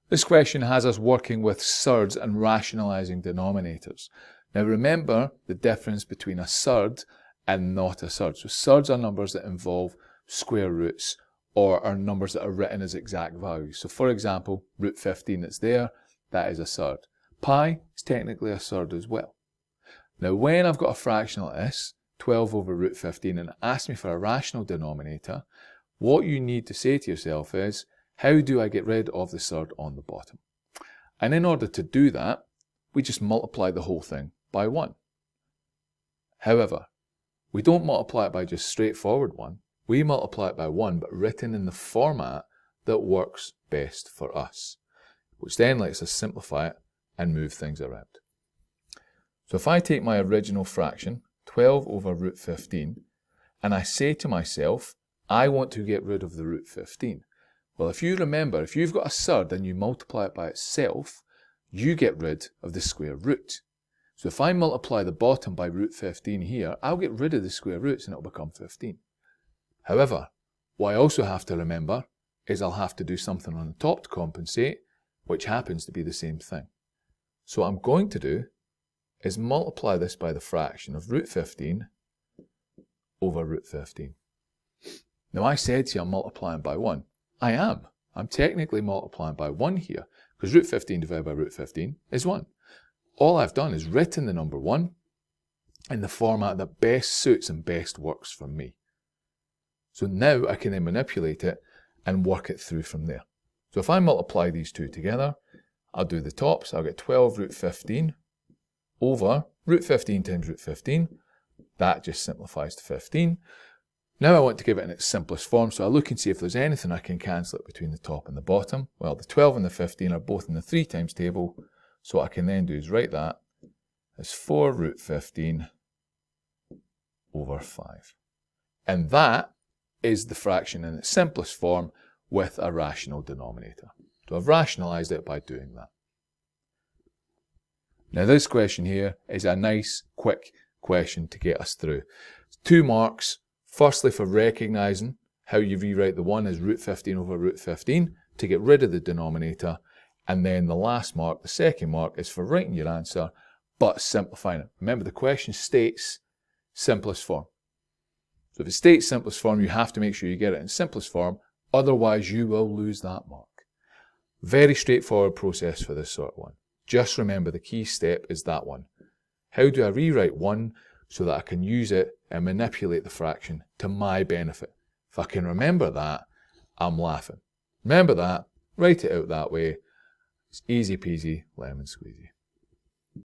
This question has us working with surds and rationalising denominators. Now remember the difference between a surd and not a surd. So surds are numbers that involve square roots or are numbers that are written as exact values. So for example, root 15 that's there, that is a surd. Pi is technically a surd as well. Now when I've got a fraction like this, 12 over root 15, and it asks me for a rational denominator, what you need to say to yourself is, how do I get rid of the surd on the bottom? And in order to do that, we just multiply the whole thing by 1. However, we don't multiply it by just straightforward 1. We multiply it by 1, but written in the format that works best for us, which then lets us simplify it and move things around. So if I take my original fraction, 12 over root 15, and I say to myself, I want to get rid of the root 15. Well, if you remember, if you've got a surd and you multiply it by itself, you get rid of the square root. So if I multiply the bottom by root 15 here, I'll get rid of the square roots and it'll become 15. However, what I also have to remember is I'll have to do something on the top to compensate, which happens to be the same thing. So what I'm going to do is multiply this by the fraction of root 15 over root 15. Now I said to you I'm multiplying by 1. I am. I'm technically multiplying by 1 here, because root 15 divided by root 15 is 1. All I've done is written the number 1 in the format that best suits and best works for me. So now I can then manipulate it and work it through from there. So if I multiply these two together, I'll do the tops. I'll get 12 root 15 over root 15 times root 15. That just simplifies to 15. Now I want to give it in its simplest form, so I look and see if there's anything I can cancel it between the top and the bottom. Well, the 12 and the 15 are both in the 3 times table, so what I can then do is write that as 4 root 15 over 5. And that is the fraction in its simplest form with a rational denominator. So I've rationalised it by doing that. Now this question here is a nice, quick question to get us through. 2 marks. Firstly, for recognising how you rewrite the 1 as root 15 over root 15 to get rid of the denominator. And then the last mark, the second mark, is for writing your answer, but simplifying it. Remember, the question states simplest form. So if it states simplest form, you have to make sure you get it in simplest form, otherwise you will lose that mark. Very straightforward process for this sort of one. Just remember the key step is that one. How do I rewrite 1 so that I can use it and manipulate the fraction to my benefit? If I can remember that, I'm laughing. Remember that, write it out that way. It's easy peasy, lemon squeezy.